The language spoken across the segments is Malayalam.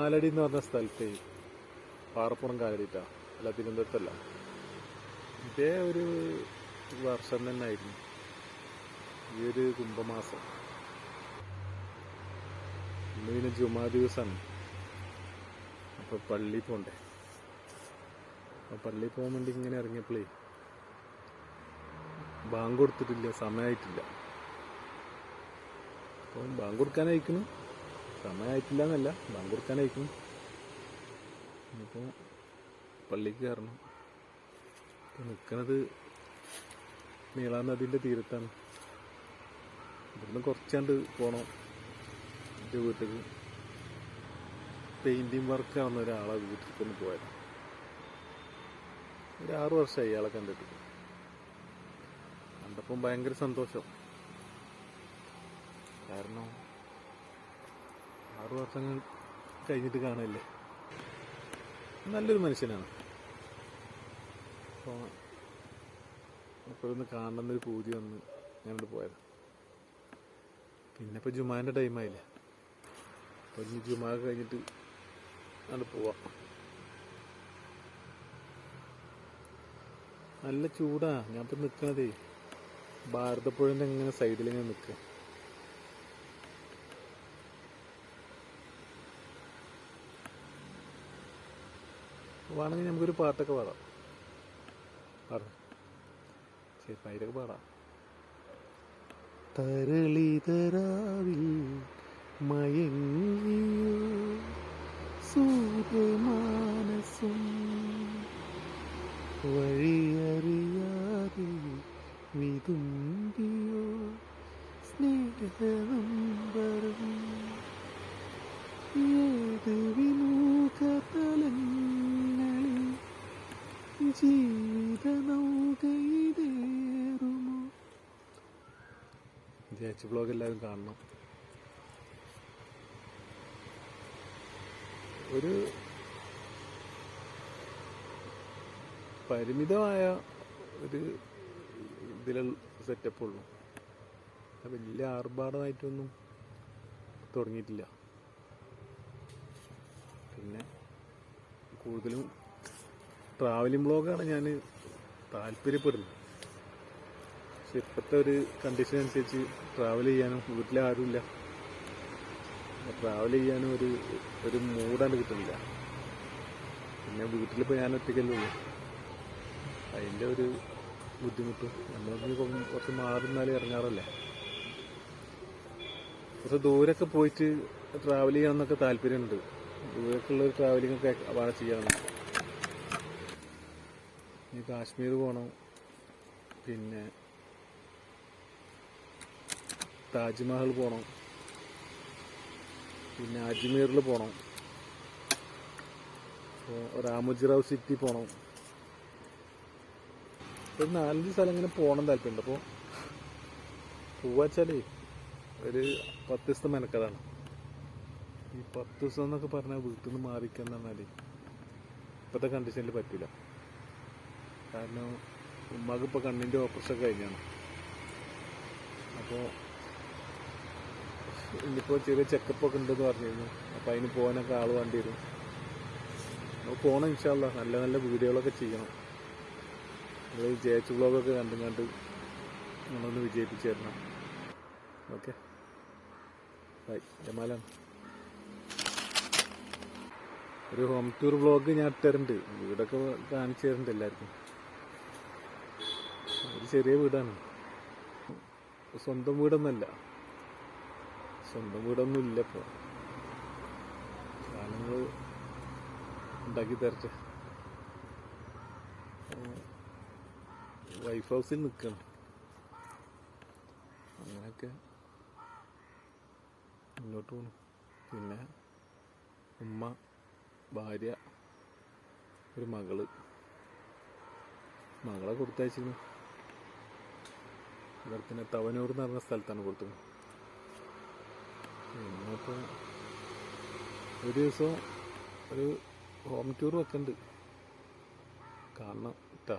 കാലടി എന്ന് പറഞ്ഞ സ്ഥലത്ത് പാറപ്പുറം കാലടിയിട്ടാ, അല്ല തിരുവനന്തപുരത്തല്ല. ഇതേ ഒരു വർഷം തന്നെ ആയിരുന്നു ഈ ഒരു കുംഭമാസം. ഇന്ന് പിന്നെ ജുമാ ദിവസമാണ്. അപ്പോൾ പള്ളിയിൽ പോകണ്ടേ. അപ്പോൾ പള്ളിയിൽ പോകാൻ വേണ്ടി ഇങ്ങനെ ഇറങ്ങിയപ്പോഴേ ബാങ്ക് കൊടുത്തിട്ടില്ല, സമയമായിട്ടില്ല. അപ്പം ബാങ്ക് കൊടുക്കാനായിരിക്കുന്നു, സമയമായിട്ടില്ല എന്നല്ല, ബാങ്ക് കൊടുക്കാനായിരിക്കുന്നു. അപ്പോൾ പള്ളിക്ക് കയറണം. ഇപ്പോൾ നിൽക്കുന്നത് നീളാ നദീൻ്റെ തീരത്താണ്. ഇവിടുന്ന് കുറച്ചാണ്ട് പോകണം എൻ്റെ വീട്ടിൽ. പെയിൻറ്റിങ് വർക്ക് ആവുന്ന ഒരാളെ വീട്ടിൽ കൊണ്ട് പോയത്. ഒരു 6 വർഷമായി ഇയാളെ കണ്ടിട്ട്. കണ്ടപ്പം ഭയങ്കര സന്തോഷം. കാരണം 6 വർഷങ്ങൾ കഴിഞ്ഞിട്ട് കാണല്ലേ. നല്ലൊരു മനുഷ്യനാണ്. അപ്പോൾ അപ്പോഴൊന്ന് കാണണമെന്നൊരു പൂതി വന്ന് ഞാനോട് പോയത്. പിന്നെ ഇപ്പോൾ ജുമാൻ്റെ ടൈമായില്ലേ. അപ്പോൾ ഇനി ജുമാ കഴിഞ്ഞിട്ട് അത് പോവാം. നല്ല ചൂടാ. ഞാൻ ഇപ്പം നിൽക്കണതേ ഭാരതപ്പുഴൻ്റെ ഇങ്ങനെ സൈഡിലിങ്ങനെ നിൽക്കുക. വേണമെങ്കിൽ നമുക്കൊരു പാട്ടൊക്കെ പാടാം. ശരി, പൈരൊക്കെ പാടാം. തരളിതരാവിൽ മയങ്ങിയോ സൂര്യമാനസം, വഴിയറിയാതെ വിതുമ്പിയോ സ്നേഹനമ്പരം, ഏത് വിമുഖ തലങ്ങളിൽ ജീവിത നൗകയിലേറുമോ. ജയിച്ച് ബ്ലോഗ് എല്ലാവരും കാണണം. ഒരു പരിമിതമായ ഒരു ഇതിലുള്ള സെറ്റപ്പ് ഉള്ളൂ. വലിയ ആർഭാടമായിട്ടൊന്നും തുടങ്ങിയിട്ടില്ല. പിന്നെ കൂടുതലും ട്രാവലിംഗ് ബ്ലോഗാണ് ഞാൻ താല്പര്യപ്പെടുന്നത്. പക്ഷെ ഇപ്പോഴത്തെ ഒരു കണ്ടീഷൻ അനുസരിച്ച് ട്രാവൽ ചെയ്യാനും വീട്ടിലെ ആരുമില്ല, ട്രാവൽ ചെയ്യാനും ഒരു മൂടാണ്ട് കിട്ടുന്നില്ല. പിന്നെ വീട്ടിലിപ്പോൾ ഞാൻ ഒറ്റയ്ക്കല്ലേ ഉള്ളൂ. അതിൻ്റെ ഒരു ബുദ്ധിമുട്ടും. നമ്മളൊക്കെ കുറച്ച് മാറുന്നാലും ഇറങ്ങാറല്ലേ. കുറച്ച് ദൂരമൊക്കെ പോയിട്ട് ട്രാവൽ ചെയ്യാമെന്നൊക്കെ താല്പര്യമുണ്ട്. ദൂരമൊക്കെയുള്ളൊരു ട്രാവലിങ്ങൊക്കെ വളരെ ചെയ്യണം. ഇനി കാശ്മീർ പോകണം, പിന്നെ താജ്മഹൽ പോകണം, പിന്നെ അജ്മീറിൽ പോകണം, രാമോജിറാവ് സിറ്റി പോകണം. ഒരു 4 സ്ഥലം ഇങ്ങനെ പോകണം താല്പര്യമുണ്ട്. അപ്പോൾ പോവാച്ചാലേ ഒരു 10 ദിവസത്തെ മെനക്കതാണ്. ഈ 10 ദിവസം എന്നൊക്കെ പറഞ്ഞാൽ വീട്ടിൽ നിന്ന് മാറിക്കാന്ന് പറഞ്ഞാൽ ഇപ്പോഴത്തെ കണ്ടീഷനിൽ പറ്റില്ല. കാരണം ഉമ്മാക്ക് ഇപ്പോൾ കണ്ണിൻ്റെ ഓപ്പറേഷൻ കഴിഞ്ഞാണ്. അപ്പോൾ ഇനിയിപ്പോൾ ചെറിയ ചെക്കപ്പൊക്കെ ഉണ്ടെന്ന് പറഞ്ഞിരുന്നു. അപ്പോൾ അതിന് പോകാനൊക്കെ ആൾ വേണ്ടി വരും. നമ്മൾ പോകണം ഇൻഷാ അല്ലാ. നല്ല നല്ല വീഡിയോകളൊക്കെ ചെയ്യണം. നമ്മൾ ജയിച്ച് ബ്ലോഗൊക്കെ കണ്ടും നമ്മളൊന്ന് വിജയിപ്പിച്ച് തരണം. Okay, bye. ജമാലാണ്. ഒരു ഹോം ടൂർ വ്ളോഗ് ഞാൻ ഇട്ടിട്ടുണ്ട്. വീടൊക്കെ കാണിച്ചു തരുന്നുണ്ട് എല്ലാവർക്കും. ഒരു ചെറിയ വീടാണ്, സ്വന്തം വീടൊന്നുമല്ല. സ്വന്തം വീടൊന്നും ഇല്ല. ഇപ്പോൾ സാധനങ്ങൾ ഉണ്ടാക്കി തരട്ടെ. വൈഫ് ഹൗസിൽ നിൽക്കണം. അങ്ങനെയൊക്കെ മുന്നോട്ട് പോകണം. പിന്നെ ഉമ്മ, ഭാര്യ, ഒരു മകളെ കൊടുത്തയച്ചിരുന്നു. ഇവിടെ പിന്നെ തവനൂർ എന്ന് പറഞ്ഞ സ്ഥലത്താണ് കൊടുത്തത്. ഇന്നിപ്പോൾ ഒരു ദിവസം ഒരു ഹോം ടൂർ വെക്കുന്നുണ്ട്, കാണണം കേട്ടോ.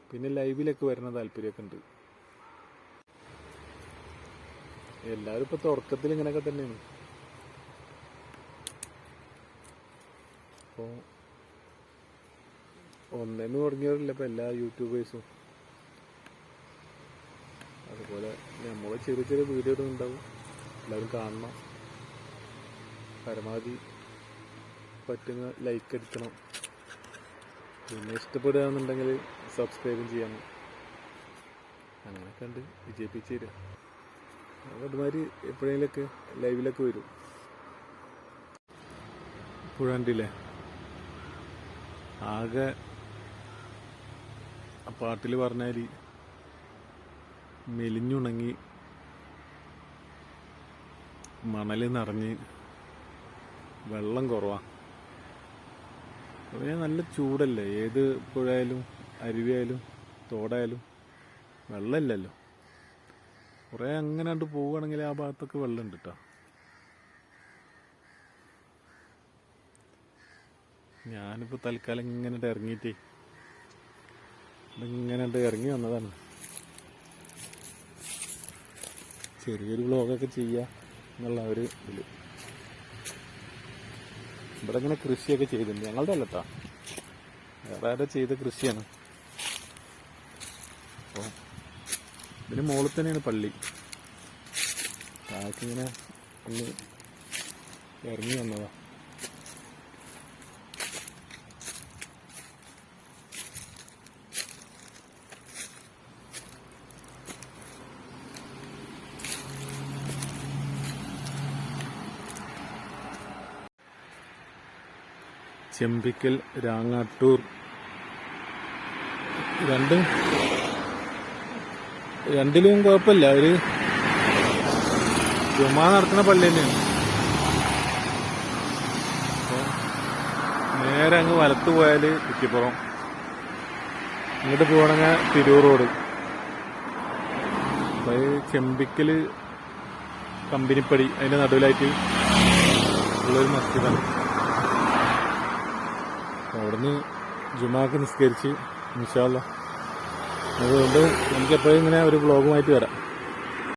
പിന്നെ ലൈവിലൊക്കെ വരുന്ന താല്പര്യമൊക്കെ ഉണ്ട്. എല്ലാവരും ഇപ്പോൾ തുടക്കത്തിൽ ഇങ്ങനെയൊക്കെ തന്നെയാണ്. അപ്പോൾ ഒന്നേന്ന് തുടങ്ങിയവരില്ല ഇപ്പോൾ എല്ലാ യൂട്യൂബേഴ്സും. അതുപോലെ നമ്മൾ ചെറിയ ചെറിയ വീഡിയോ ഉണ്ടാവും, എല്ലാവരും കാണണം. പരമാവധി പറ്റുന്ന ലൈക്ക് അടിക്കണം. പിന്നെ ഇഷ്ടപ്പെടുകയാണെന്നുണ്ടെങ്കിൽ സബ്സ്ക്രൈബും ചെയ്യണം. അങ്ങനെ കണ്ട് വിജയിപ്പിച്ച് തരിക. അതുമാതിരി എപ്പോഴെങ്കിലൊക്കെ ലൈവിലൊക്കെ വരും. ഇപ്പോഴണ്ടില്ലേ ആകെ ആ പാട്ടിൽ പറഞ്ഞാൽ മെലിഞ്ഞുണങ്ങി മണൽ നിറഞ്ഞ് വെള്ളം കുറവാണ്. കുറേ നല്ല ചൂടല്ലേ, ഏത് പുഴയായാലും അരുവിയായാലും തോടായാലും വെള്ളമില്ലല്ലോ. കുറേ അങ്ങനെ കണ്ട് പോവുകയാണെങ്കിൽ ആ ഭാഗത്തൊക്കെ വെള്ളമുണ്ട് കേട്ടോ. ഞാനിപ്പോൾ തൽക്കാലം ഇങ്ങനെ ഇറങ്ങിയിട്ടേ ഇങ്ങനെ ഇറങ്ങി വന്നതാണ്. ചെറിയൊരു വ്ളോഗൊക്കെ ചെയ്യുക എന്നുള്ള ഒരു ഇതിൽ. ഇവിടെ ഇങ്ങനെ കൃഷിയൊക്കെ ചെയ്തിട്ടുണ്ട്. ഞങ്ങളുടെ അല്ല കേട്ടോ, വേറെ ആരുടെ ചെയ്ത കൃഷിയാണ്. അപ്പോൾ ഇതിന് മുകളിൽ തന്നെയാണ് പള്ളി. താഴേക്കിങ്ങനെ ഒന്ന് ഇറങ്ങി വന്നതാ. ചെമ്പിക്കൽ, രാങ്ങാട്ടൂർ രണ്ടിലും കുഴപ്പമില്ല. ഒരു ജുമാ നടക്കുന്ന പള്ളി തന്നെയാണ്. നേരെ അങ്ങ് വലത്ത് പോയാൽ കുറ്റിപ്പുറം, ഇങ്ങോട്ട് പോകണമെങ്കിൽ തിരൂർ റോഡ്. അപ്പോൾ ചെമ്പിക്കൽ കമ്പനിപ്പടി അതിൻ്റെ നടുവിലായിട്ട് ഉള്ളൊരു മസ്ജിദാണ്. അവിടുന്ന് ജുമാക്ക് നിസ്കരിച്ച് ഇൻഷാ അല്ലാഹ് അതുകൊണ്ട് എനിക്കെപ്പോഴും ഇങ്ങനെ ഒരു വ്ളോഗുമായിട്ട് വരാം.